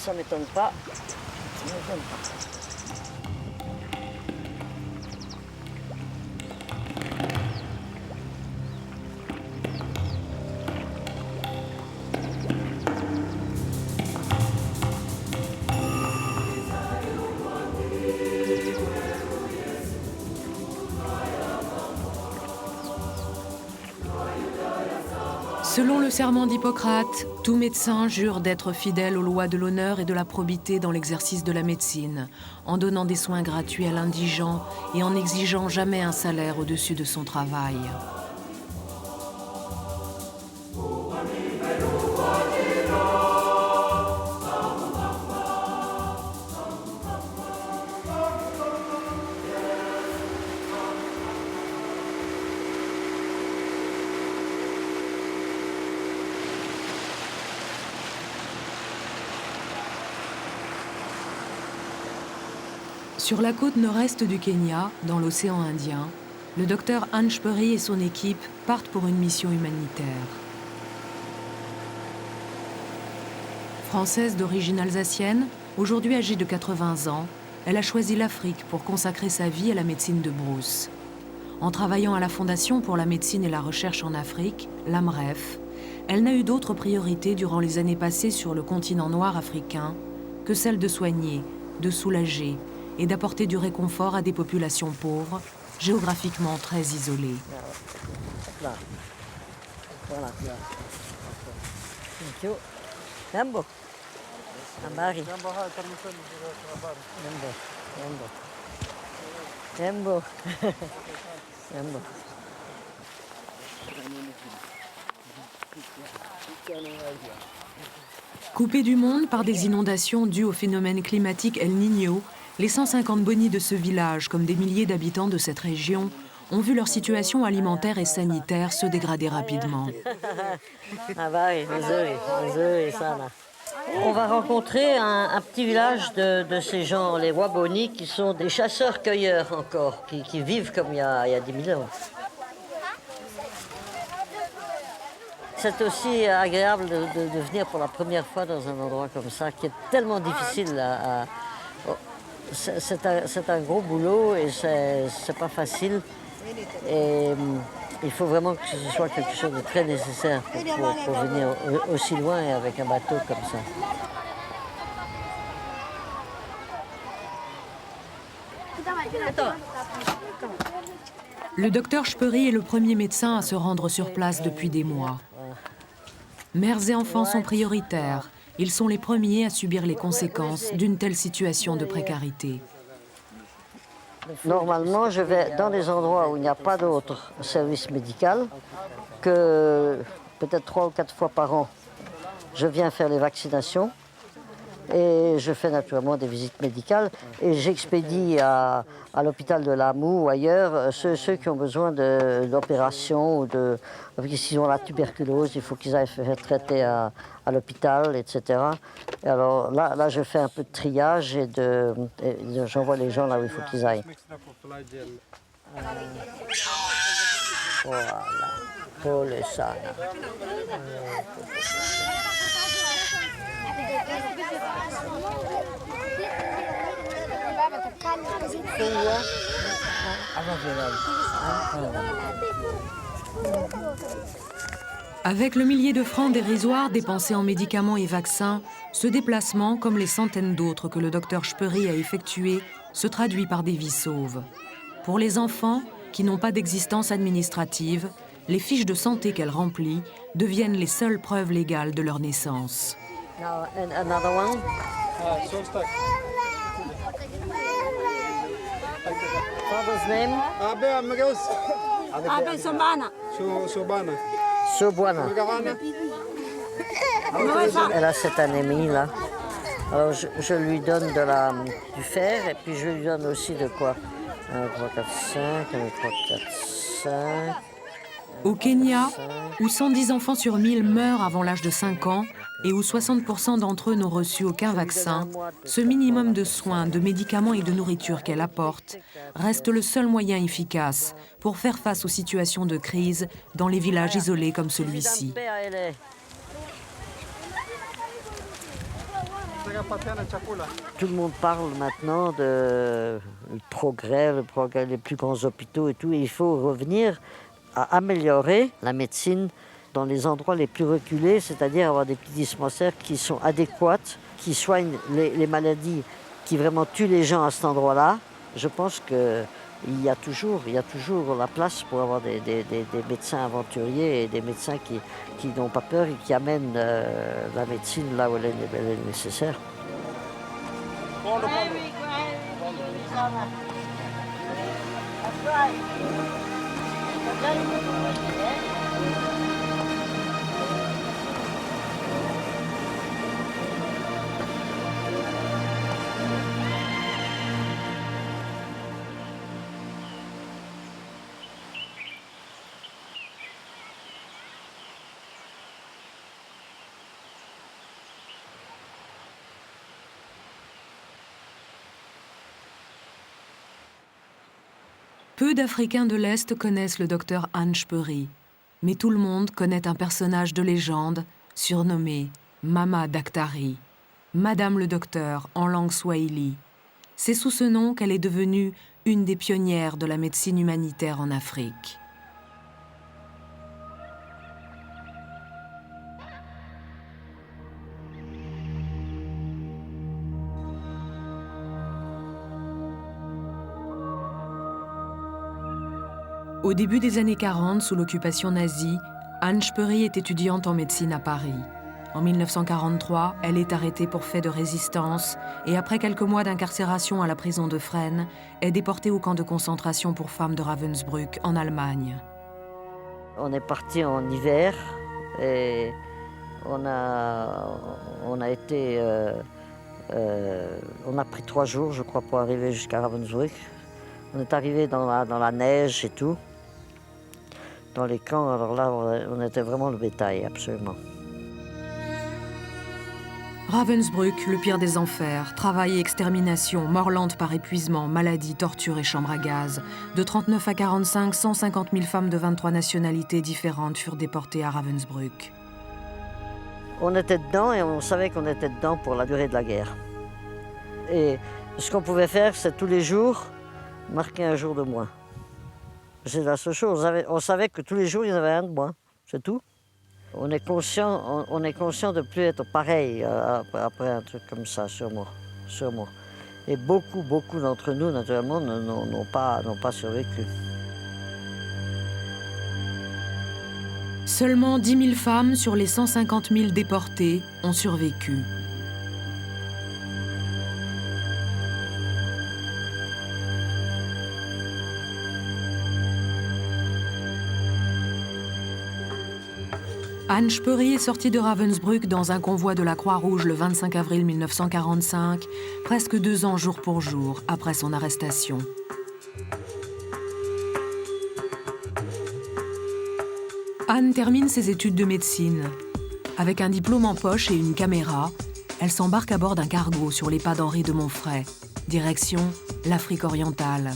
ça ne m'étonne pas. Ça ne m'étonne pas. Selon le serment d'Hippocrate, tout médecin jure d'être fidèle aux lois de l'honneur et de la probité dans l'exercice de la médecine, en donnant des soins gratuits à l'indigent et en n'exigeant jamais un salaire au-dessus de son travail. Sur la côte nord-est du Kenya, dans l'océan Indien, le docteur Anne Speury et son équipe partent pour une mission humanitaire. Française d'origine alsacienne, aujourd'hui âgée de 80 ans, elle a choisi l'Afrique pour consacrer sa vie à la médecine de brousse. En travaillant à la Fondation pour la médecine et la recherche en Afrique, l'AMREF, elle n'a eu d'autre priorité durant les années passées sur le continent noir africain que celle de soigner, de soulager et d'apporter du réconfort à des populations pauvres, géographiquement très isolées. Là. Voilà. Thank you. Jambo. Ambari. Jambo. Jambo. Jambo. Coupés du monde par des inondations dues au phénomène climatique El Niño, les 150 Boni de ce village, comme des milliers d'habitants de cette région, ont vu leur situation alimentaire et sanitaire se dégrader rapidement. On va rencontrer un petit village de ces gens, les Waboni, qui sont des chasseurs-cueilleurs encore, qui vivent comme il y a 10 000 ans. C'est aussi agréable de venir pour la première fois dans un endroit comme ça, qui est tellement difficile à c'est un gros boulot et c'est pas facile. Et il faut vraiment que ce soit quelque chose de très nécessaire pour venir aussi loin et avec un bateau comme ça. Le docteur Speury est le premier médecin à se rendre sur place depuis des mois. Mères et enfants sont prioritaires. Ils sont les premiers à subir les conséquences d'une telle situation de précarité. Normalement, je vais dans des endroits où il n'y a pas d'autre service médical, que peut-être 3 ou 4 fois par an, je viens faire les vaccinations et je fais naturellement des visites médicales et j'expédie à l'hôpital de Lamou ou ailleurs ceux qui ont besoin d'opérations ou s'ils ont la tuberculose, il faut qu'ils aillent faire traiter à l'hôpital, etc. Et alors là, je fais un peu de triage et j'envoie les gens là où il faut qu'ils aillent. Voilà, pour le sana. Avec le millier de francs dérisoires dépensés en médicaments et vaccins, ce déplacement, comme les centaines d'autres que le docteur Speury a effectués, se traduit par des vies sauves. Pour les enfants, qui n'ont pas d'existence administrative, les fiches de santé qu'elle remplit deviennent les seules preuves légales de leur naissance. Now, another one. Father's name? Abe Sobana. Sobwana. Elle a cette anémie là. Alors je lui donne du fer et puis je lui donne aussi de quoi 1, 3, 4, 5, 1, 3, 4, 5. Au Kenya, où 110 enfants sur 1000 meurent avant l'âge de 5 ans et où 60% d'entre eux n'ont reçu aucun vaccin, ce minimum de soins, de médicaments et de nourriture qu'elle apporte reste le seul moyen efficace pour faire face aux situations de crise dans les villages isolés comme celui-ci. Tout le monde parle maintenant de le progrès, les plus grands hôpitaux et tout. Et il faut revenir à améliorer la médecine dans les endroits les plus reculés, c'est-à-dire avoir des petits dispensaires qui sont adéquats, qui soignent les maladies qui vraiment tuent les gens à cet endroit-là. Je pense qu'il y a toujours la place pour avoir des médecins aventuriers et des médecins qui n'ont pas peur et qui amènent la médecine là où elle est nécessaire. Peu d'Africains de l'Est connaissent le docteur Anne Shpery, mais tout le monde connaît un personnage de légende surnommé Mama Daktari, Madame le Docteur en langue swahili. C'est sous ce nom qu'elle est devenue une des pionnières de la médecine humanitaire en Afrique. Au début des années 40, sous l'occupation nazie, Anne Shpery est étudiante en médecine à Paris. En 1943, elle est arrêtée pour fait de résistance et après quelques mois d'incarcération à la prison de Fresnes, est déportée au camp de concentration pour femmes de Ravensbrück en Allemagne. On est parti en hiver et on a pris 3 jours, je crois, pour arriver jusqu'à Ravensbrück. On est arrivé dans la neige et tout. Dans les camps, alors là, on était vraiment le bétail, absolument. Ravensbrück, le pire des enfers, travail et extermination, mort lente par épuisement, maladie, torture et chambre à gaz. De 39 à 45, 150 000 femmes de 23 nationalités différentes furent déportées à Ravensbrück. On était dedans et on savait qu'on était dedans pour la durée de la guerre. Et ce qu'on pouvait faire, c'est tous les jours marquer un jour de moins. C'est la seule chose. On savait que tous les jours, il y en avait un de moins. C'est tout. On est conscient de ne plus être pareil après un truc comme ça, sûrement. Et beaucoup d'entre nous, naturellement, n'ont pas survécu. Seulement 10 000 femmes sur les 150 000 déportées ont survécu. Anne Shpery est sortie de Ravensbrück dans un convoi de la Croix-Rouge le 25 avril 1945, presque 2 ans jour pour jour après son arrestation. Anne termine ses études de médecine. Avec un diplôme en poche et une caméra, elle s'embarque à bord d'un cargo sur les pas d'Henri de Montfray, direction l'Afrique orientale.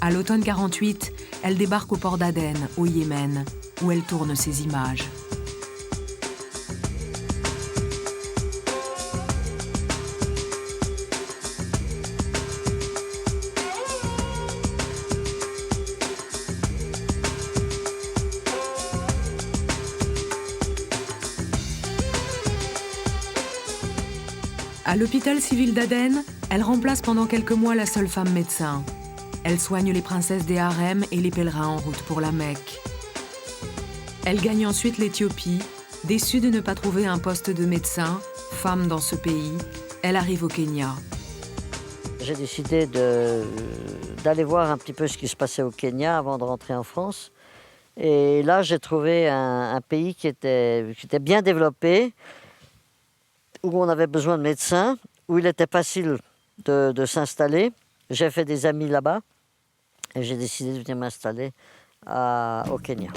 À l'automne 48, elle débarque au port d'Aden, au Yémen, où elle tourne ses images. À l'hôpital civil d'Aden, elle remplace pendant quelques mois la seule femme médecin. Elle soigne les princesses des harems et les pèlerins en route pour la Mecque. Elle gagne ensuite l'Éthiopie. Déçue de ne pas trouver un poste de médecin, femme dans ce pays, elle arrive au Kenya. J'ai décidé d'aller voir un petit peu ce qui se passait au Kenya avant de rentrer en France. Et là, j'ai trouvé un pays qui était bien développé, où on avait besoin de médecins, où il était facile de s'installer. J'ai fait des amis là-bas et j'ai décidé de venir m'installer au Kenya.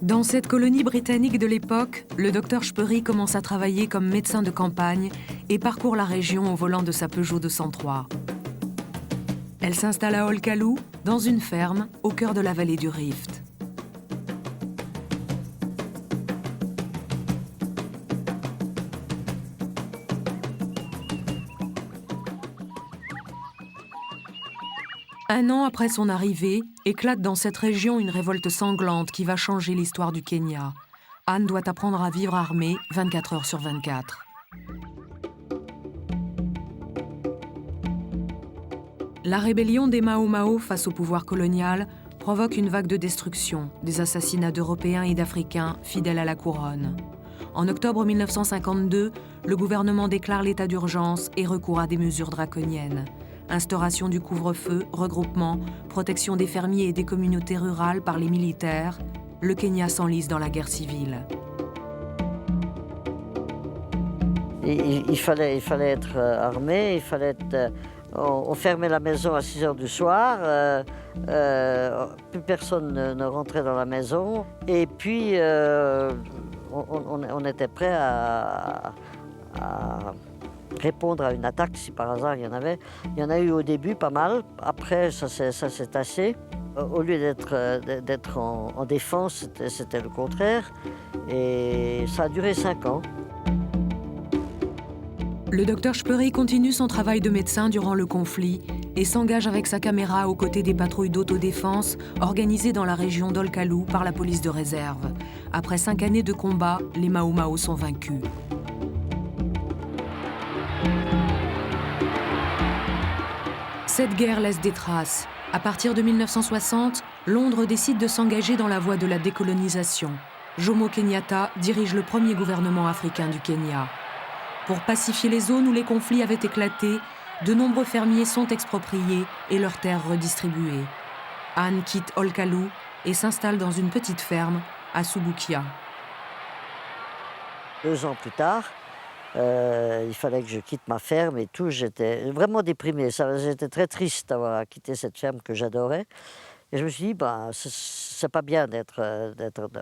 Dans cette colonie britannique de l'époque, le docteur Shpery commence à travailler comme médecin de campagne et parcourt la région au volant de sa Peugeot 203. Elle s'installe à Olkalou, dans une ferme, au cœur de la vallée du Rift. Un an après son arrivée, éclate dans cette région une révolte sanglante qui va changer l'histoire du Kenya. Anne doit apprendre à vivre armée 24 heures sur 24. La rébellion des Mau Mau face au pouvoir colonial provoque une vague de destruction, des assassinats d'Européens et d'Africains fidèles à la couronne. En octobre 1952, le gouvernement déclare l'état d'urgence et recourt à des mesures draconiennes. Instauration du couvre-feu, regroupement, protection des fermiers et des communautés rurales par les militaires, le Kenya s'enlise dans la guerre civile. Il fallait être armé, on fermait la maison à 6 h du soir, plus personne ne rentrait dans la maison. Et puis, on était prêt à répondre à une attaque si par hasard il y en avait. Il y en a eu au début pas mal, après ça s'est tassé. Au lieu d'être en défense, c'était le contraire. Et ça a duré 5 ans. Le docteur Speury continue son travail de médecin durant le conflit et s'engage avec sa caméra aux côtés des patrouilles d'autodéfense organisées dans la région d'Olkalou par la police de réserve. Après 5 années de combat, les Mau Mau sont vaincus. Cette guerre laisse des traces. À partir de 1960, Londres décide de s'engager dans la voie de la décolonisation. Jomo Kenyatta dirige le premier gouvernement africain du Kenya. Pour pacifier les zones où les conflits avaient éclaté, de nombreux fermiers sont expropriés et leurs terres redistribuées. Anne quitte Olkalou et s'installe dans une petite ferme à Subukia. 2 ans plus tard, il fallait que je quitte ma ferme et tout. J'étais vraiment déprimé. J'étais très triste d'avoir quitté cette ferme que j'adorais. Et je me suis dit, c'est pas bien d'être.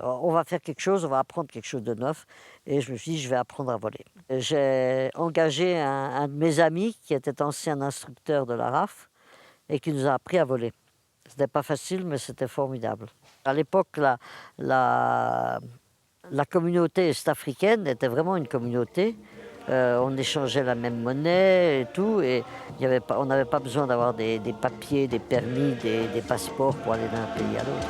On va faire quelque chose, on va apprendre quelque chose de neuf. Et je me suis dit, je vais apprendre à voler. J'ai engagé un de mes amis qui était ancien instructeur de la RAF et qui nous a appris à voler. C'était pas facile, mais c'était formidable. À l'époque, la communauté est-africaine était vraiment une communauté. On échangeait la même monnaie et tout, et on n'avait pas besoin d'avoir des papiers, des permis, des passeports pour aller d'un pays à l'autre.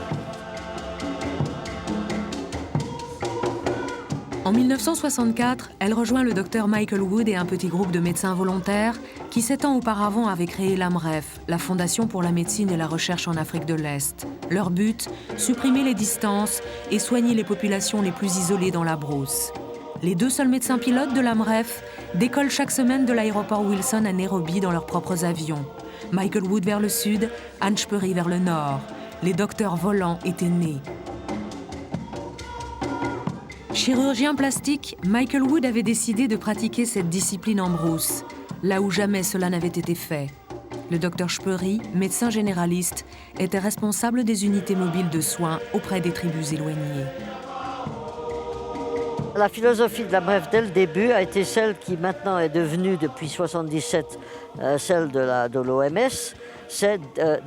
En 1964, elle rejoint le docteur Michael Wood et un petit groupe de médecins volontaires qui 7 ans auparavant avaient créé l'AMREF, la Fondation pour la médecine et la recherche en Afrique de l'Est. Leur but, supprimer les distances et soigner les populations les plus isolées dans la brousse. Les 2 seuls médecins pilotes de l'AMREF décollent chaque semaine de l'aéroport Wilson à Nairobi dans leurs propres avions. Michael Wood vers le sud, Anne Speury vers le nord. Les docteurs volants étaient nés. Chirurgien plastique, Michael Wood avait décidé de pratiquer cette discipline en brousse, là où jamais cela n'avait été fait. Le docteur Speury, médecin généraliste, était responsable des unités mobiles de soins auprès des tribus éloignées. La philosophie de l'AMREF dès le début a été celle qui maintenant est devenue depuis 1977 celle de l'OMS, c'est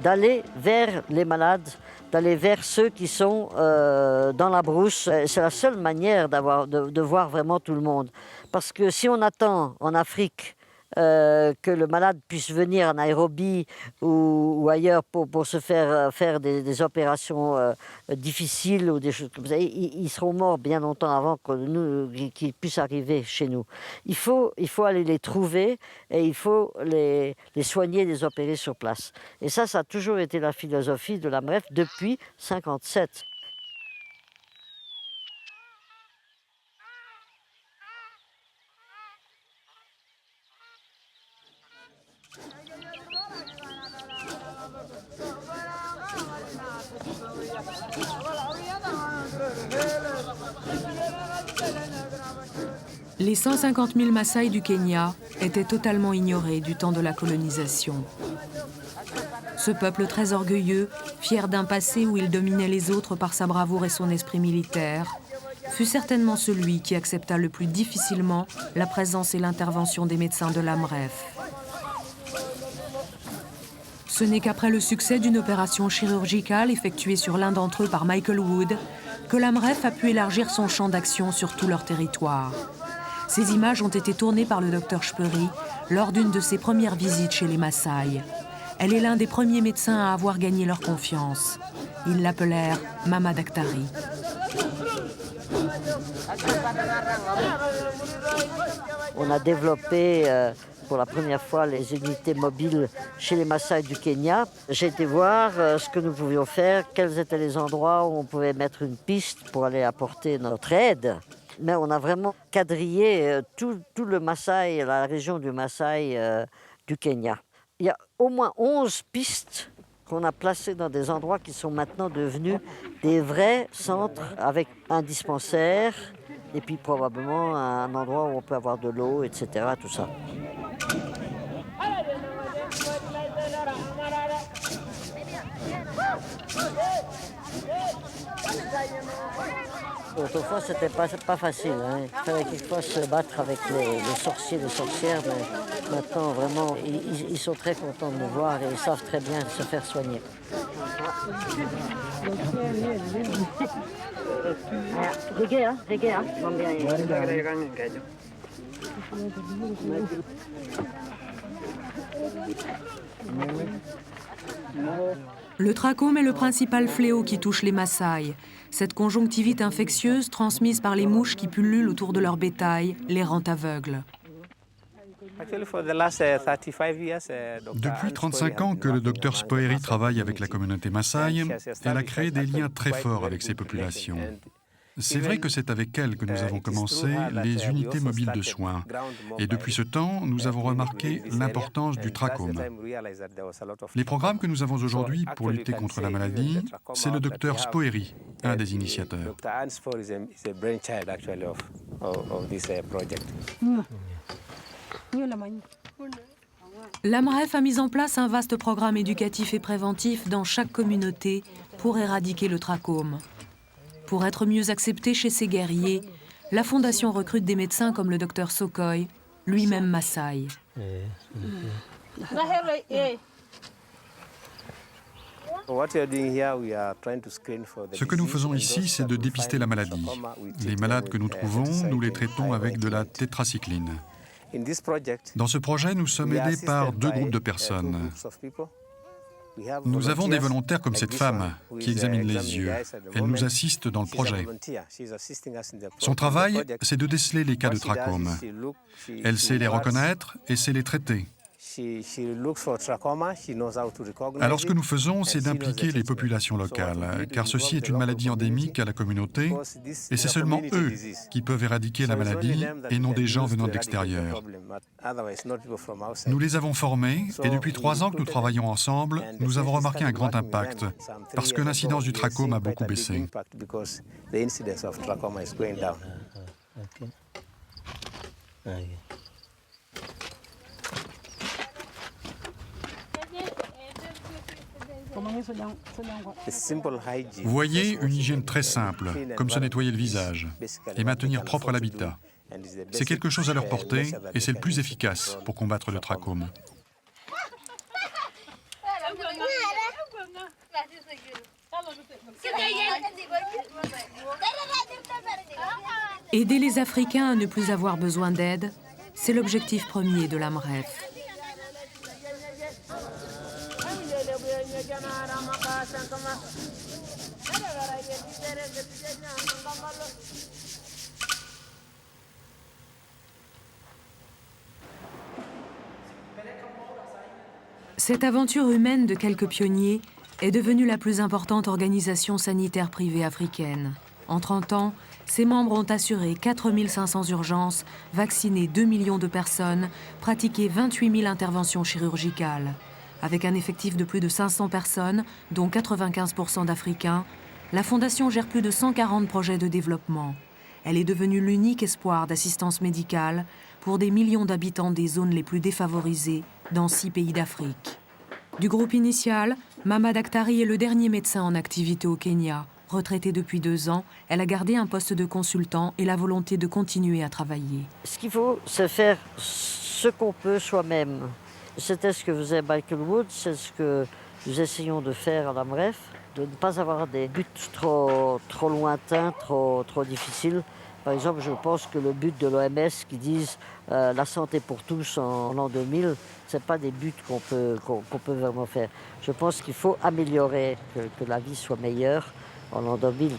d'aller vers les malades, d'aller vers ceux qui sont dans la brousse. C'est la seule manière de voir vraiment tout le monde. Parce que si on attend en Afrique que le malade puisse venir en Nairobi ou ailleurs pour se faire des opérations difficiles ou des choses comme ça, ils seront morts bien longtemps avant qu'ils puissent arriver chez nous. Il faut aller les trouver et il faut les soigner, les opérer sur place. Et ça a toujours été la philosophie de l'AMREF depuis 1957. Les 150 000 Maasai du Kenya étaient totalement ignorés du temps de la colonisation. Ce peuple très orgueilleux, fier d'un passé où il dominait les autres par sa bravoure et son esprit militaire, fut certainement celui qui accepta le plus difficilement la présence et l'intervention des médecins de l'AMREF. Ce n'est qu'après le succès d'une opération chirurgicale effectuée sur l'un d'entre eux par Michael Wood que l'AMREF a pu élargir son champ d'action sur tout leur territoire. Ces images ont été tournées par le docteur Speury lors d'une de ses premières visites chez les Maasai. Elle est l'un des premiers médecins à avoir gagné leur confiance. Ils l'appelèrent Mama Daktari. On a développé pour la première fois les unités mobiles chez les Maasai du Kenya. J'ai été voir ce que nous pouvions faire, quels étaient les endroits où on pouvait mettre une piste pour aller apporter notre aide. Mais on a vraiment quadrillé tout le Maasai, la région du Maasai du Kenya. Il y a au moins 11 pistes qu'on a placées dans des endroits qui sont maintenant devenus des vrais centres avec un dispensaire et puis probablement un endroit où on peut avoir de l'eau, etc., tout ça. Autrefois, c'était pas facile. Hein. Il fallait quelquefois se battre avec les sorciers, les sorcières. Mais maintenant, vraiment, ils sont très contents de nous voir et ils savent très bien se faire soigner. Le trachome est le principal fléau qui touche les Maasai. Cette conjonctivite infectieuse transmise par les mouches qui pullulent autour de leur bétail les rend aveugles. Depuis 35 ans que le docteur Speury travaille avec la communauté Maasai, elle a créé des liens très forts avec ces populations. C'est vrai que c'est avec elle que nous avons commencé les unités mobiles de soins. Et depuis ce temps, nous avons remarqué l'importance du trachome. Les programmes que nous avons aujourd'hui pour lutter contre la maladie, c'est le docteur Speury, un des initiateurs. L'AMREF a mis en place un vaste programme éducatif et préventif dans chaque communauté pour éradiquer le trachome. Pour être mieux accepté chez ces guerriers, la Fondation recrute des médecins comme le docteur Sokoy, lui-même Maasai. Ce que nous faisons ici, c'est de dépister la maladie. Les malades que nous trouvons, nous les traitons avec de la tétracycline. Dans ce projet, nous sommes aidés par 2 groupes de personnes. Nous avons des volontaires comme cette femme qui examine les yeux. Elle nous assiste dans le projet. Son travail, c'est de déceler les cas de trachome. Elle sait les reconnaître et sait les traiter. Alors ce que nous faisons, c'est d'impliquer les populations locales, car ceci est une maladie endémique à la communauté, et c'est seulement eux qui peuvent éradiquer la maladie, et non des gens venant de l'extérieur. Nous les avons formés, et depuis 3 ans que nous travaillons ensemble, nous avons remarqué un grand impact, parce que l'incidence du trachome a beaucoup baissé. Voyez une hygiène très simple, comme se nettoyer le visage et maintenir propre l'habitat. C'est quelque chose à leur portée et c'est le plus efficace pour combattre le trachome. Aider les Africains à ne plus avoir besoin d'aide, c'est l'objectif premier de l'AMREF. Cette aventure humaine de quelques pionniers est devenue la plus importante organisation sanitaire privée africaine. En 30 ans, ses membres ont assuré 4 500 urgences, vacciné 2 millions de personnes, pratiqué 28 000 interventions chirurgicales. Avec un effectif de plus de 500 personnes, dont 95% d'Africains, la Fondation gère plus de 140 projets de développement. Elle est devenue l'unique espoir d'assistance médicale pour des millions d'habitants des zones les plus défavorisées dans 6 pays d'Afrique. Du groupe initial, Mama Daktari est le dernier médecin en activité au Kenya. Retraitée depuis 2 ans, elle a gardé un poste de consultant et la volonté de continuer à travailler. Ce qu'il faut, c'est faire ce qu'on peut soi-même. C'était ce que faisait Michael Wood, c'est ce que nous essayons de faire à l'AMREF, de ne pas avoir des buts trop lointains, trop difficiles. Par exemple, je pense que le but de l'OMS qui disent la santé pour tous en l'an 2000, ce n'est pas des buts qu'on peut vraiment faire. Je pense qu'il faut améliorer, que la vie soit meilleure en l'an 2000.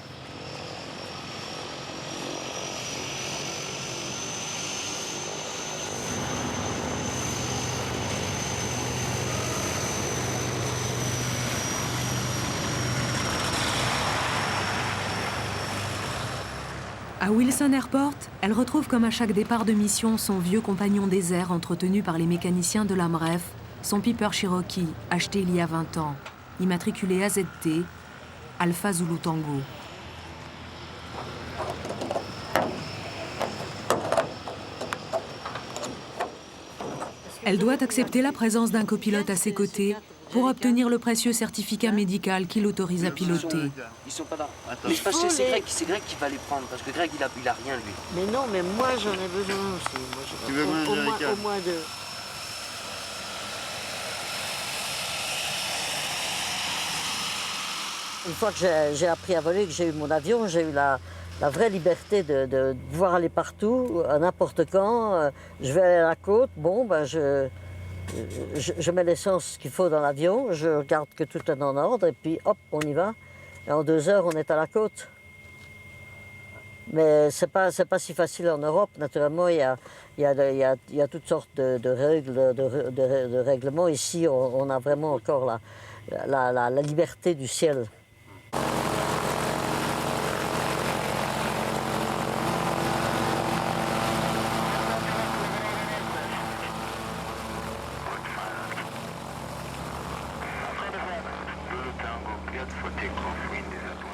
À Wilson Airport, elle retrouve comme à chaque départ de mission son vieux compagnon des airs entretenu par les mécaniciens de l'AMREF, son Piper Cherokee, acheté il y a 20 ans, immatriculé AZT, Alpha Zulu Tango. Elle doit accepter la présence d'un copilote à ses côtés pour obtenir le précieux certificat médical qui l'autorise à piloter. Ils sont pas là. Mais c'est Greg qui va les prendre, parce que Greg, il a rien, lui. Mais non, mais moi, j'en ai besoin aussi. Moi, tu veux au moins deux. Une fois que j'ai appris à voler, que j'ai eu mon avion, j'ai eu la vraie liberté de pouvoir aller partout, à n'importe quand. Je vais aller à la côte, bon, ben je mets l'essence qu'il faut dans l'avion, je regarde que tout est en ordre, et puis hop, on y va. Et en 2 heures, on est à la côte. Mais c'est pas si facile en Europe. Naturellement, il y a toutes sortes de règles, de règlements. Ici, on a vraiment encore la liberté du ciel.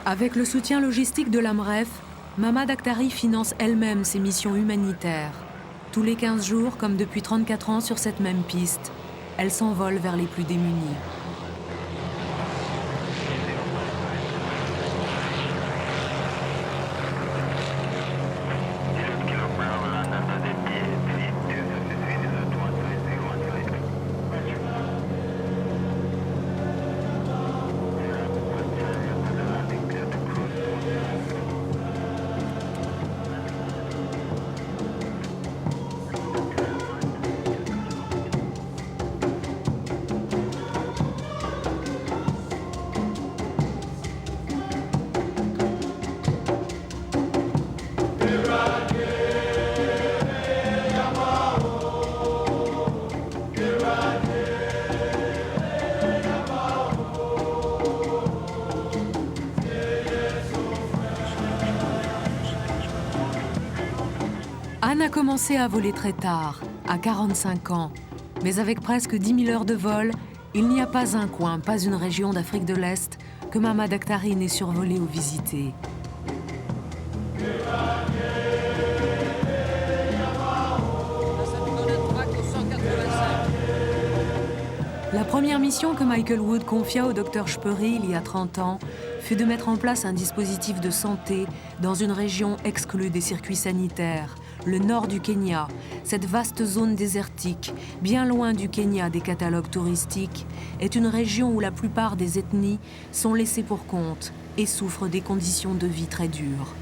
Avec le soutien logistique de l'AMREF, Mama Daktari finance elle-même ses missions humanitaires. Tous les 15 jours, comme depuis 34 ans sur cette même piste, elle s'envole vers les plus démunis. Anne a commencé à voler très tard, à 45 ans. Mais avec presque 10 000 heures de vol, il n'y a pas un coin, pas une région d'Afrique de l'Est que Mama Daktari n'ait survolé ou visité. La première mission que Michael Wood confia au docteur Speury il y a 30 ans fut de mettre en place un dispositif de santé dans une région exclue des circuits sanitaires, le nord du Kenya, cette vaste zone désertique, bien loin du Kenya des catalogues touristiques, est une région où la plupart des ethnies sont laissées pour compte et souffrent des conditions de vie très dures.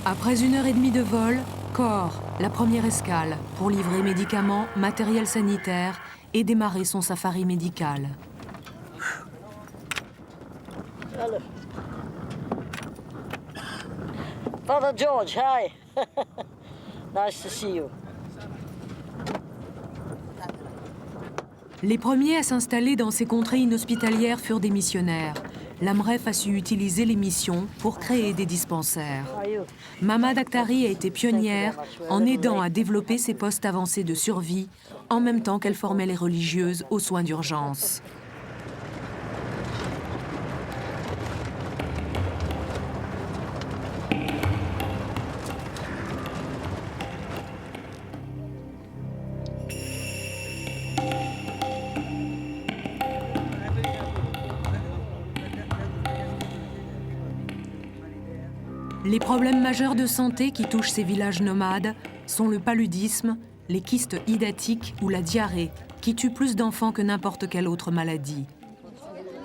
Après 1h30 de vol, Corps, la première escale, pour livrer médicaments, matériel sanitaire et démarrer son safari médical. Hello. Father George, hi. Nice to see you. Les premiers à s'installer dans ces contrées inhospitalières furent des missionnaires. l'AMREF a su utiliser les missions pour créer des dispensaires. Mama Daktari a été pionnière en aidant à développer ces postes avancés de survie en même temps qu'elle formait les religieuses aux soins d'urgence. Les problèmes majeurs de santé qui touchent ces villages nomades sont le paludisme, les kystes hydatiques ou la diarrhée, qui tuent plus d'enfants que n'importe quelle autre maladie.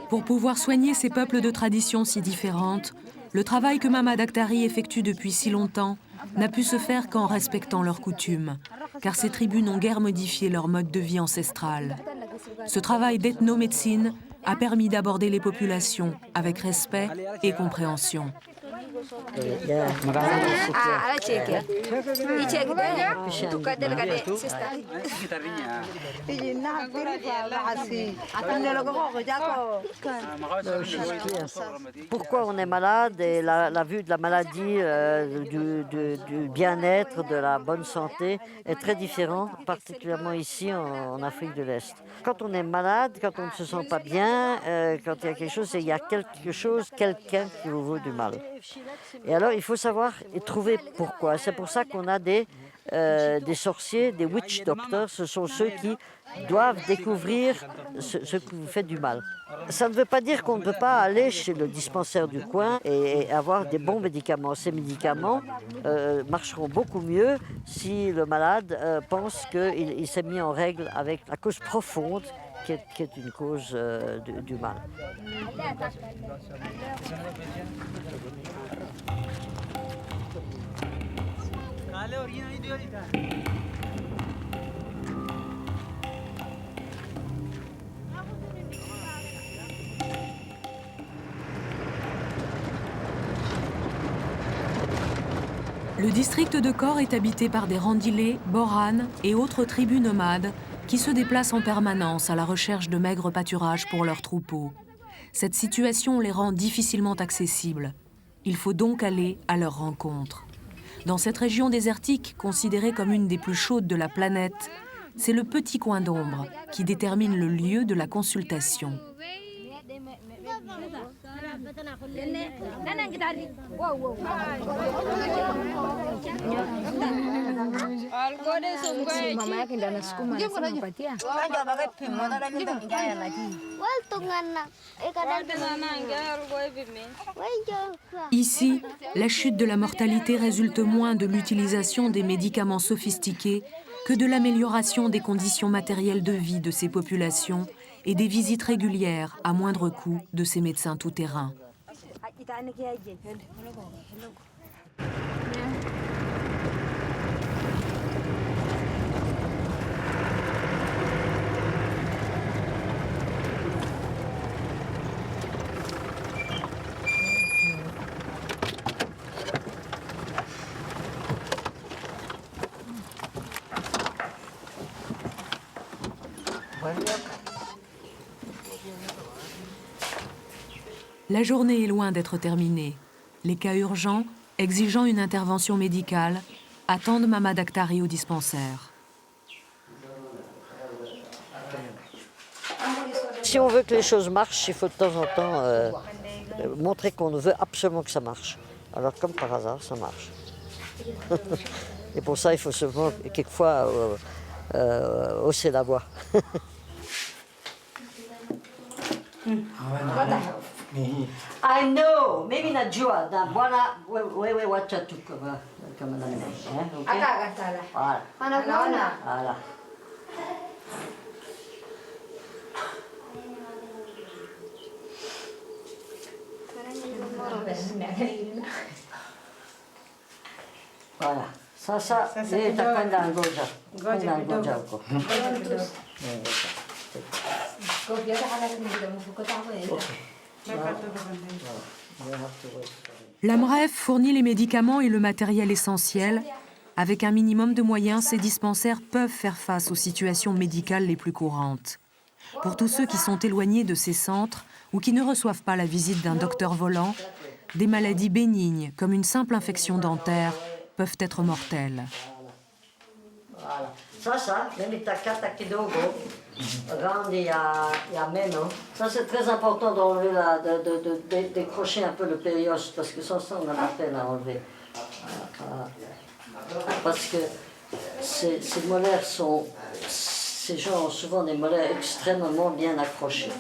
Pour pouvoir soigner ces peuples de traditions si différentes, le travail que Mama Daktari effectue depuis si longtemps n'a pu se faire qu'en respectant leurs coutumes, car ces tribus n'ont guère modifié leur mode de vie ancestral. Ce travail d'ethnomédecine a permis d'aborder les populations avec respect et compréhension. Pourquoi on est malade et la vue de la maladie, du bien-être, de la bonne santé est très différent, particulièrement ici en Afrique de l'Est. Quand on est malade, quand on ne se sent pas bien, quand il y a quelque chose, il y a quelqu'un qui vous veut du mal. Et alors, il faut savoir et trouver pourquoi. C'est pour ça qu'on a des sorciers, des witch doctors. Ce sont ceux qui doivent découvrir ce qui vous fait du mal. Ça ne veut pas dire qu'on ne peut pas aller chez le dispensaire du coin et avoir des bons médicaments. Ces médicaments marcheront beaucoup mieux si le malade pense qu'il s'est mis en règle avec la cause profonde qui est une cause du mal. Le district de Kor est habité par des Rendilés, Boranes et autres tribus nomades qui se déplacent en permanence à la recherche de maigres pâturages pour leurs troupeaux. Cette situation les rend difficilement accessibles. Il faut donc aller à leur rencontre. Dans cette région désertique, considérée comme une des plus chaudes de la planète, c'est le petit coin d'ombre qui détermine le lieu de la consultation. Ici, la chute de la mortalité résulte moins de l'utilisation des médicaments sophistiqués que de l'amélioration des conditions matérielles de vie de ces populations et des visites régulières à moindre coût de ces médecins tout-terrain. La journée est loin d'être terminée. Les cas urgents, exigeant une intervention médicale, attendent Mama Daktari au dispensaire. Si on veut que les choses marchent, il faut de temps en temps montrer qu'on veut absolument que ça marche. Alors comme par hasard, ça marche. Et pour ça, il faut seulement quelquefois hausser la voix. I know, maybe not jua, na bwana wewe wacha tu kama nani, okay? Voilà. Voilà. Voilà. Sasa itakwenda ngoja. Ngoja huko. L'AMREF fournit les médicaments et le matériel essentiel. Avec un minimum de moyens, ces dispensaires peuvent faire face aux situations médicales les plus courantes. Pour tous ceux qui sont éloignés de ces centres ou qui ne reçoivent pas la visite d'un docteur volant, des maladies bénignes, comme une simple infection dentaire, peuvent être mortelles. Voilà. Ça, même takata kidogo, randi ya meno. Ça, c'est très important d'enlever de décrocher un peu le périos, parce que sans ça, on a la peine à enlever. Parce que ces molaires sont, ces gens ont souvent des molaires extrêmement bien accrochés.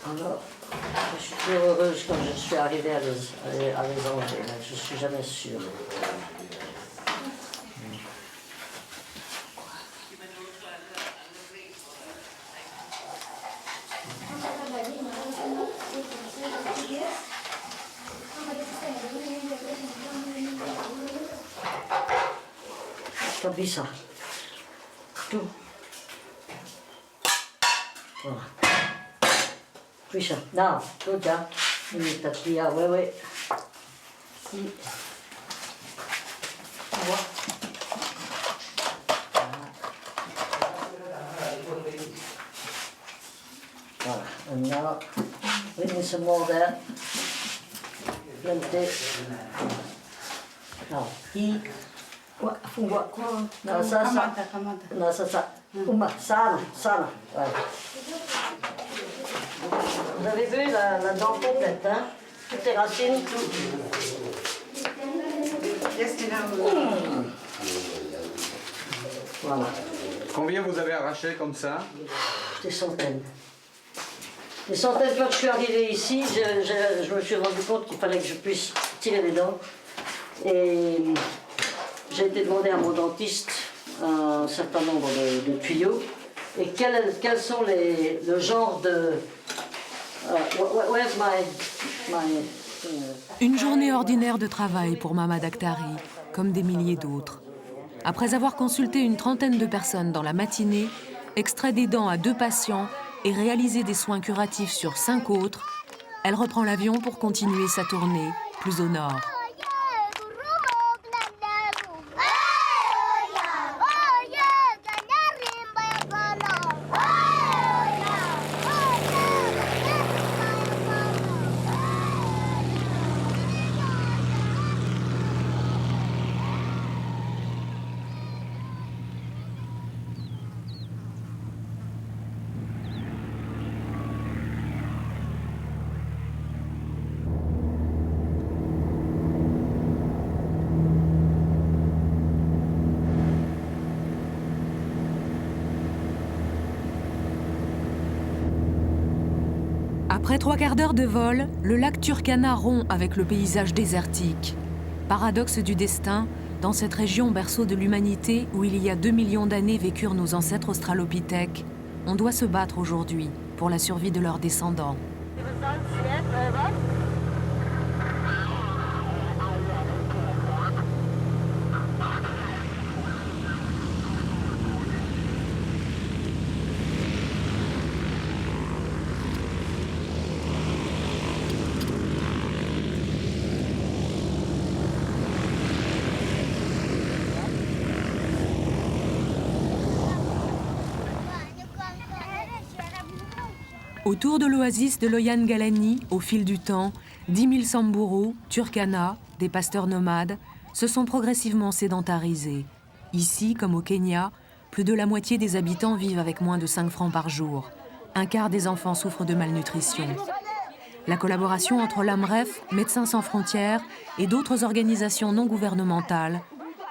Alors, je suis très heureuse quand je suis arrivée à les enlever, mais je ne suis jamais sûre. Kabisa. Tout. Voilà. Puis now, good job. Tatia, ouais. Si. Voilà. And now, we need some more there. Plenty. Now, heat. Quoi? Non, ça. Non, ça. Sana. Ouais. Vous avez vu la dent complète, hein? Toutes les racines, tout. Voilà. Combien vous avez arraché comme ça? Des centaines. Des centaines. Quand je suis arrivée ici, je me suis rendu compte qu'il fallait que je puisse tirer les dents. Et j'ai été demander à mon dentiste un certain nombre de tuyaux. Et quels sont le genre de... where's my Une journée ordinaire de travail pour Mama Daktari, comme des milliers d'autres. Après avoir consulté une trentaine de personnes dans la matinée, extrait des dents à 2 patients et réalisé des soins curatifs sur 5 autres, elle reprend l'avion pour continuer sa tournée, plus au nord. Après 3 quarts d'heure de vol, le lac Turkana rompt avec le paysage désertique. Paradoxe du destin, dans cette région berceau de l'humanité où il y a 2 millions d'années vécurent nos ancêtres australopithèques, on doit se battre aujourd'hui pour la survie de leurs descendants. Autour de l'oasis de Loyan Galani, au fil du temps, 10 000 Samburu, Turkana, des pasteurs nomades, se sont progressivement sédentarisés. Ici, comme au Kenya, plus de la moitié des habitants vivent avec moins de 5 francs par jour. 1/4 des enfants souffrent de malnutrition. La collaboration entre l'AMREF, Médecins sans frontières et d'autres organisations non gouvernementales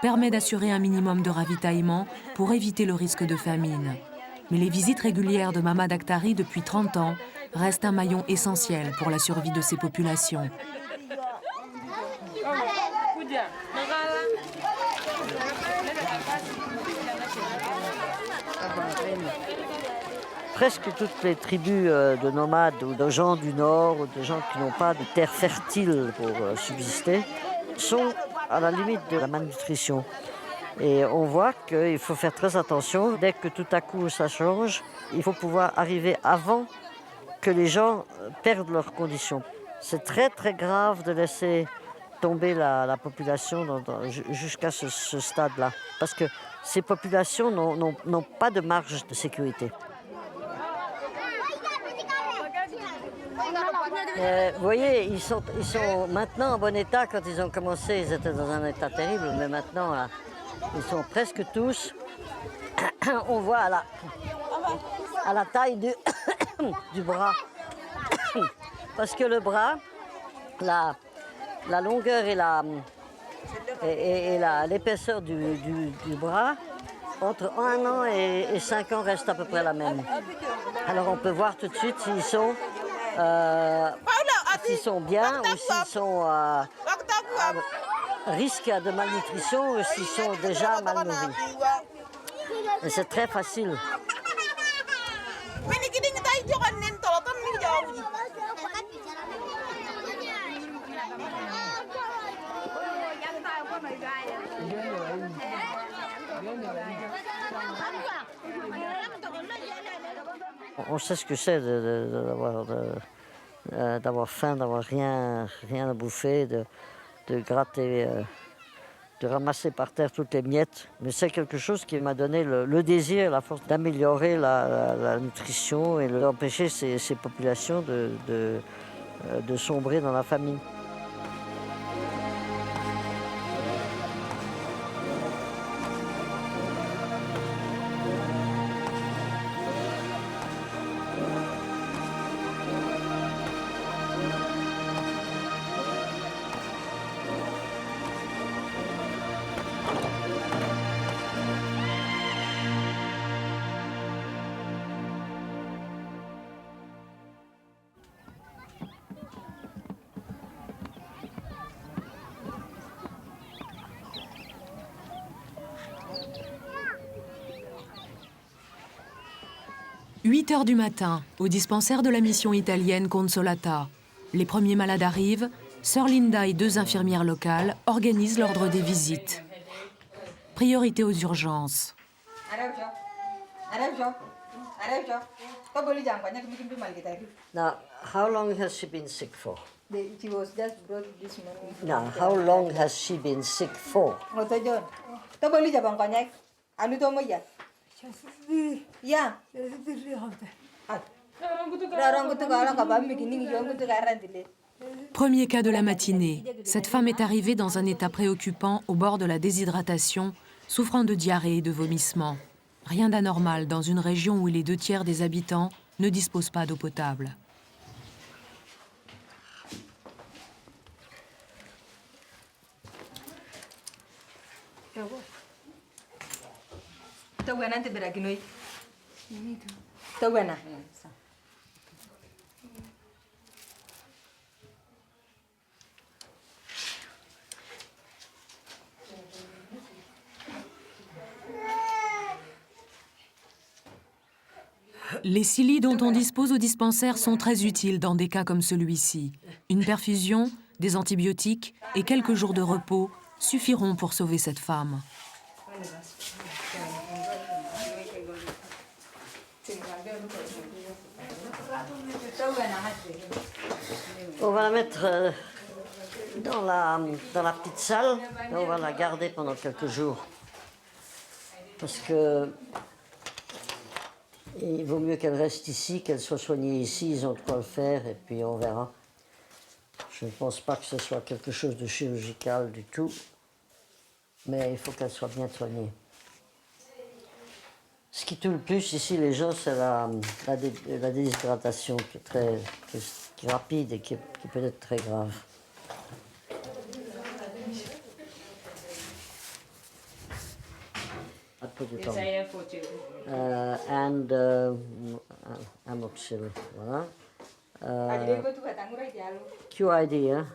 permet d'assurer un minimum de ravitaillement pour éviter le risque de famine. Mais les visites régulières de Mama Daktari depuis 30 ans restent un maillon essentiel pour la survie de ces populations. Presque toutes les tribus de nomades ou de gens du Nord ou de gens qui n'ont pas de terre fertile pour subsister sont à la limite de la malnutrition. Et on voit qu'il faut faire très attention. Dès que tout à coup ça change, il faut pouvoir arriver avant que les gens perdent leurs conditions. C'est très très grave de laisser tomber la population jusqu'à ce stade-là. Parce que ces populations n'ont pas de marge de sécurité. Vous voyez, ils sont maintenant en bon état. Quand ils ont commencé, ils étaient dans un état terrible, mais maintenant, là, ils sont presque tous. On voit à la taille du bras. Parce que le bras, la longueur et l'épaisseur du bras, entre 1 an et 5 ans, reste à peu près la même. Alors on peut voir tout de suite s'ils sont bien ou s'ils sont à risque de malnutrition ou s'ils sont déjà mal nourris. Et c'est très facile. On sait ce que c'est d'avoir faim, d'avoir rien à bouffer, de gratter, de ramasser par terre toutes les miettes. Mais c'est quelque chose qui m'a donné le désir, la force d'améliorer la nutrition et d'empêcher ces populations de sombrer dans la famine. « 8 heures du matin, au dispensaire de la mission italienne Consolata. Les premiers malades arrivent. Sœur Linda et 2 infirmières locales organisent l'ordre des visites. Priorité aux urgences. Now, how long has she been sick for? She was just brought this morning. Now, how long has she been sick for? Yeah. Premier cas de la matinée. Cette femme est arrivée dans un état préoccupant au bord de la déshydratation, souffrant de diarrhée et de vomissements. Rien d'anormal dans une région où les 2/3 des habitants ne disposent pas d'eau potable. Les Cili dont on dispose au dispensaire sont très utiles dans des cas comme celui-ci. Une perfusion, des antibiotiques et quelques jours de repos suffiront pour sauver cette femme. On va la mettre dans la petite salle et on va la garder pendant quelques jours. Parce que il vaut mieux qu'elle reste ici, qu'elle soit soignée ici, ils ont de quoi le faire et puis on verra. Je ne pense pas que ce soit quelque chose de chirurgical du tout, mais il faut qu'elle soit bien soignée. Ce qui tue le plus ici les gens, c'est la déshydratation qui est rapide et qui peut être très grave. I put it on. And amoxil, voilà. QID, hein?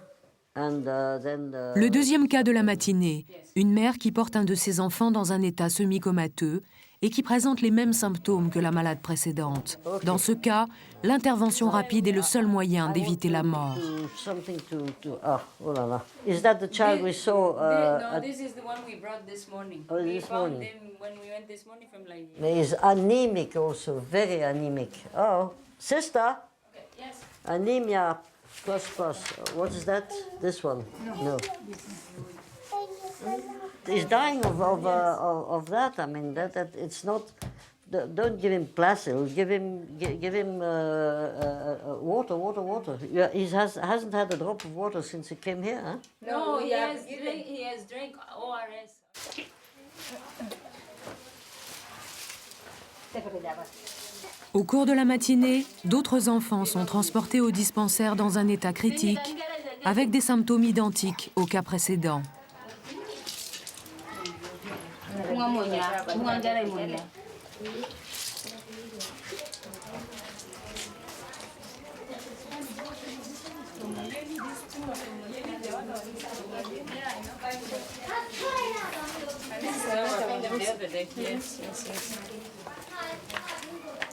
Le deuxième cas de la matinée, une mère qui porte un de ses enfants dans un état semi-comateux et qui présente les mêmes symptômes que la malade précédente. Dans ce cas, l'intervention rapide est le seul moyen d'éviter la mort. Oh là là. Is that the child we saw? No, this is the one we brought this morning. Oh, We this found morning. them when we went this morning from Liberia. But he's anemic also, very anemic. Oh, sister? Okay, yes. Anemia plus. What is that? This one? No. He's dying of that. I mean, that it's not don't give him plaster. Give him water. Yeah, he hasn't had a drop of water since he came here, huh? No, he has drink ORS. Au cours de la matinée, d'autres enfants sont transportés au dispensaire dans un état critique, avec des symptômes identiques au cas précédent.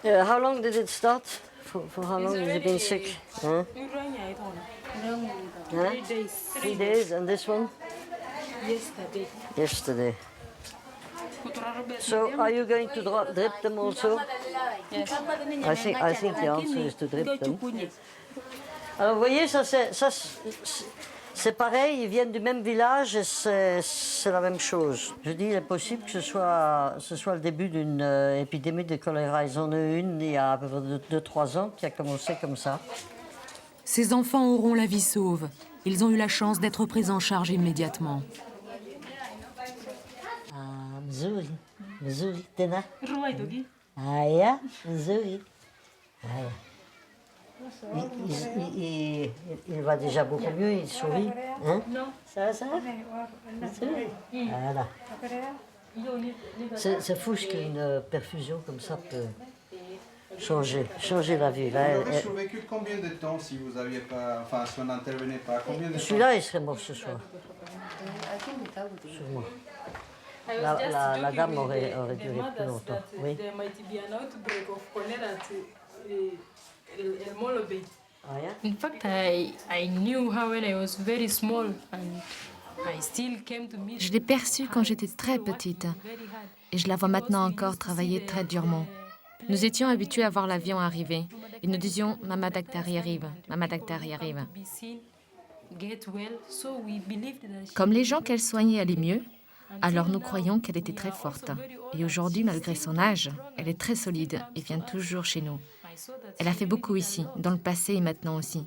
How long did it start? For how long has he been sick? Huh? Huh? 3 days, and this one? Yesterday. So, are you going to drip them also? Yes. I think the answer is to drip them. Alors, vous voyez, c'est pareil, ils viennent du même village et c'est la même chose. Je dis, il est possible que ce soit le début d'une épidémie de choléra. Ils en ont eu une il y a à peu près 2-3 ans qui a commencé comme ça. Ces enfants auront la vie sauve. Ils ont eu la chance d'être pris en charge immédiatement. Ah, Mzuri, tena. Aya, Mzuri. Il va déjà beaucoup mieux, il sourit. Hein? Ça va? Voilà. C'est fou ce qu'une perfusion comme ça peut changer la vie. Là, Vous auriez survécu combien de temps si vous aviez pas, enfin si on n'intervenait pas? Combien de temps? celui-là, il serait mort ce soir. Sûrement. La dame aurait duré plus longtemps. Oui. Ah, yeah? In fact, I knew her when I was very small, and I still came to meet. Je l'ai perçue quand j'étais très petite et je la vois maintenant encore travailler très durement. Nous étions habitués à voir l'avion arriver et nous disions « Mama Daktari arrive, Mama Daktari arrive ». Comme les gens qu'elle soignait allaient mieux, alors nous croyions qu'elle était très forte. Et aujourd'hui, malgré son âge, elle est très solide et vient toujours chez nous. Elle a fait beaucoup ici, dans le passé et maintenant aussi.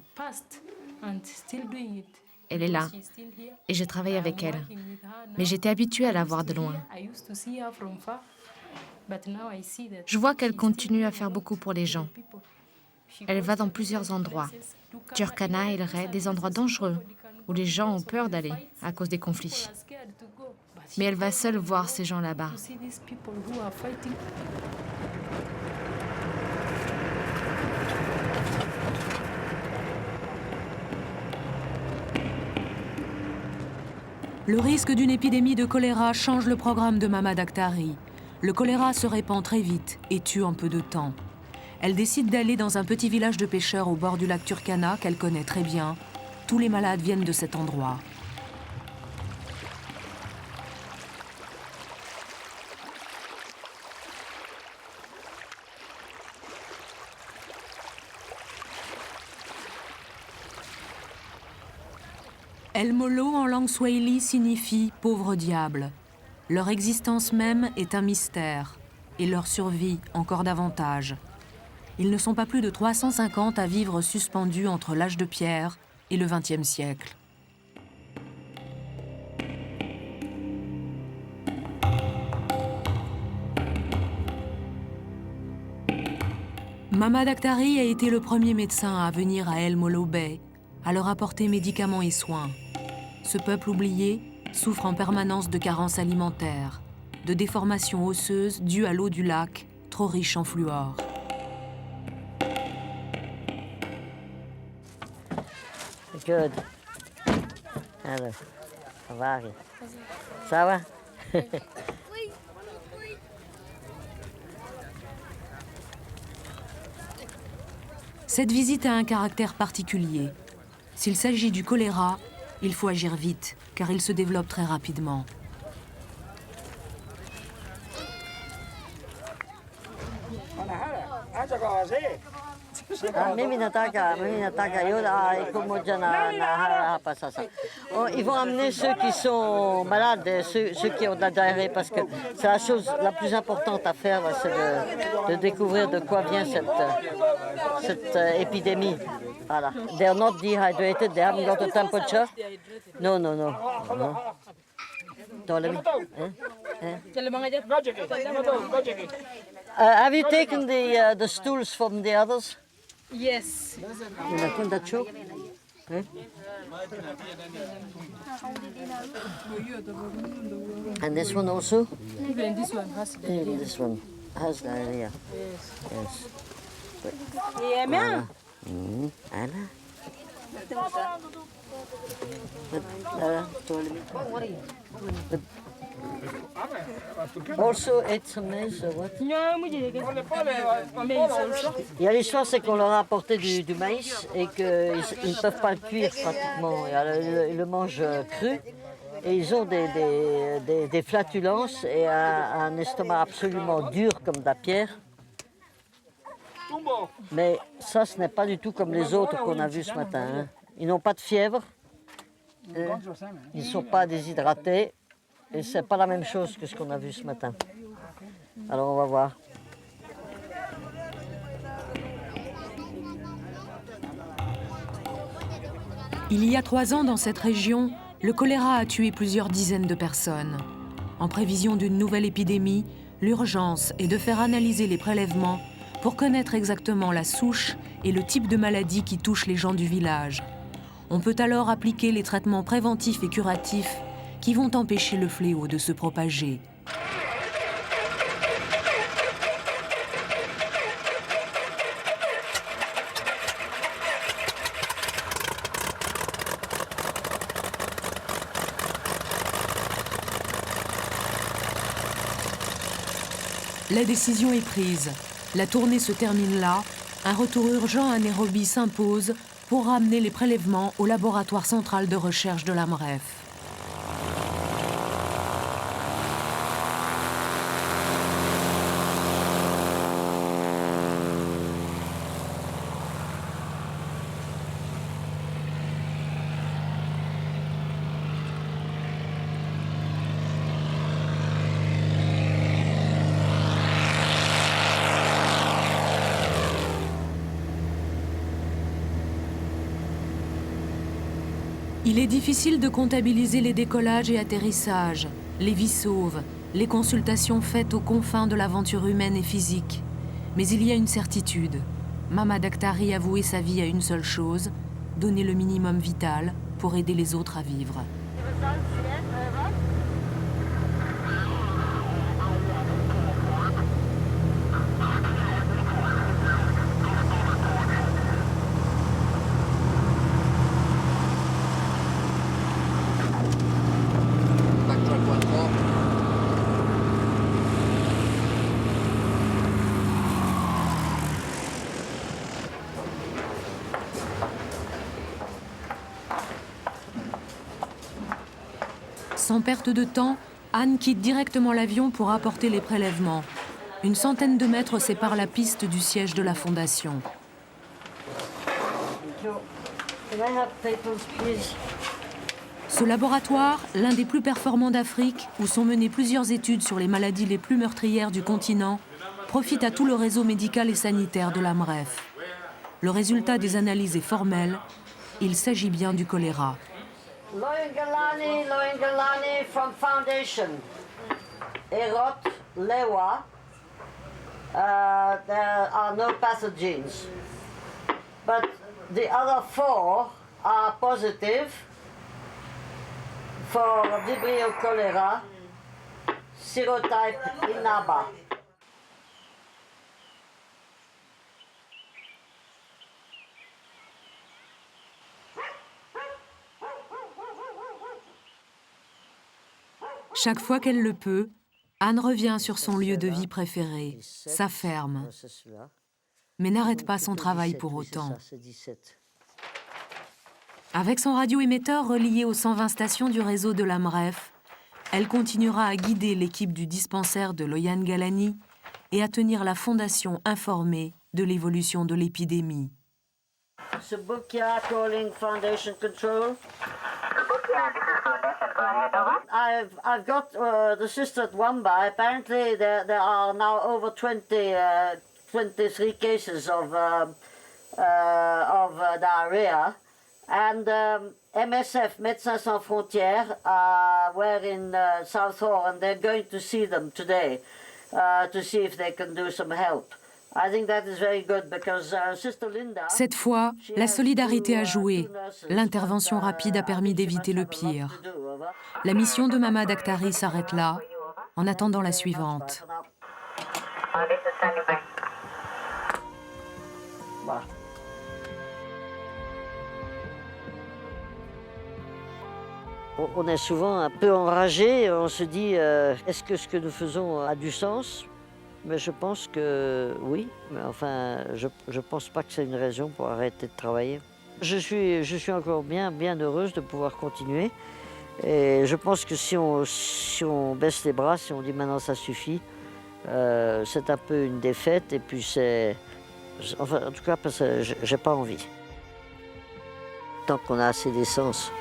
Elle est là, et je travaille avec elle. Mais j'étais habituée à la voir de loin. Je vois qu'elle continue à faire beaucoup pour les gens. Elle va dans plusieurs endroits. Turkana, El Rey, des endroits dangereux, où les gens ont peur d'aller à cause des conflits. Mais elle va seule voir ces gens là-bas. Le risque d'une épidémie de choléra change le programme de Mama Daktari. Le choléra se répand très vite et tue en peu de temps. Elle décide d'aller dans un petit village de pêcheurs au bord du lac Turkana qu'elle connaît très bien. Tous les malades viennent de cet endroit. El Molo en langue swahili signifie « pauvre diable ». Leur existence même est un mystère, et leur survie encore davantage. Ils ne sont pas plus de 350 à vivre suspendus entre l'âge de pierre et le XXe siècle. Mama Daktari a été le premier médecin à venir à El Molo Bay, à leur apporter médicaments et soins. Ce peuple oublié souffre en permanence de carences alimentaires, de déformations osseuses dues à l'eau du lac, trop riche en fluor. Good. Alors, ça va, Harry? Ça va? Cette visite a un caractère particulier. S'il s'agit du choléra, il faut agir vite, car il se développe très rapidement. Ils vont amener ceux qui sont malades, ceux qui ont de la diarrhée, parce que c'est la chose la plus importante à faire, c'est de découvrir de quoi vient cette épidémie. Voilà. They're not dehydrated, they haven't got a temperature. No. Have you taken the stools from the others? Yes. And this one also? Even this one has Even this one has diarrhea. Yes. Anna? Also ate some maize or what? Il y a l'histoire, c'est qu'on leur a apporté du maïs et qu'ils ne peuvent pas le cuire pratiquement. Ils le mangent cru et ils ont des flatulences et un estomac absolument dur comme de la pierre. Mais ça, ce n'est pas du tout comme les autres qu'on a vus ce matin. Hein. Ils n'ont pas de fièvre, ils ne sont pas déshydratés et ce n'est pas la même chose que ce qu'on a vu ce matin. Alors on va voir. Il y a 3 ans, dans cette région, le choléra a tué plusieurs dizaines de personnes. En prévision d'une nouvelle épidémie, l'urgence est de faire analyser les prélèvements pour connaître exactement la souche et le type de maladie qui touche les gens du village. On peut alors appliquer les traitements préventifs et curatifs qui vont empêcher le fléau de se propager. La décision est prise. La tournée se termine là. Un retour urgent à Nairobi s'impose pour ramener les prélèvements au laboratoire central de recherche de l'AMREF. Il est difficile de comptabiliser les décollages et atterrissages, les vies sauves, les consultations faites aux confins de l'aventure humaine et physique. Mais il y a une certitude. Mama Daktari a voué sa vie à une seule chose, donner le minimum vital pour aider les autres à vivre. Sans perte de temps, Anne quitte directement l'avion pour apporter les prélèvements. Une centaine de mètres séparent la piste du siège de la Fondation. Ce laboratoire, l'un des plus performants d'Afrique, où sont menées plusieurs études sur les maladies les plus meurtrières du continent, profite à tout le réseau médical et sanitaire de l'AMREF. Le résultat des analyses est formel. Il s'agit bien du choléra. Loingalani from Foundation. Erot, Lewa. There are no pathogens. But the other 4 are positive for Vibrio cholera, serotype Inaba. Chaque fois qu'elle le peut, Anne revient sur son lieu de vie préféré, sa ferme, mais n'arrête pas son travail pour autant. Avec son radioémetteur relié aux 120 stations du réseau de l'AMREF, elle continuera à guider l'équipe du dispensaire de Loyangalani et à tenir la Fondation informée de l'évolution de l'épidémie. Subukia calling Foundation Control. I've got the sister at Wamba. Apparently there are now over 23 cases of diarrhea. And MSF, Médecins Sans Frontières, were in Southall, and they're going to see them today to see if they can do some help. I think that is very good because Sister Linda. Cette fois, la solidarité a joué. L'intervention rapide a permis d'éviter le pire. La mission de Mama Dakhtari s'arrête là, en attendant la suivante. Voilà. On est souvent un peu enragé, on se dit est-ce que ce que nous faisons a du sens? Mais je pense que oui, mais enfin je pense pas que c'est une raison pour arrêter de travailler. Je suis encore bien heureuse de pouvoir continuer et je pense que si on baisse les bras, si on dit maintenant ça suffit, c'est un peu une défaite et puis c'est... Enfin en tout cas parce que j'ai pas envie. Tant qu'on a assez d'essence.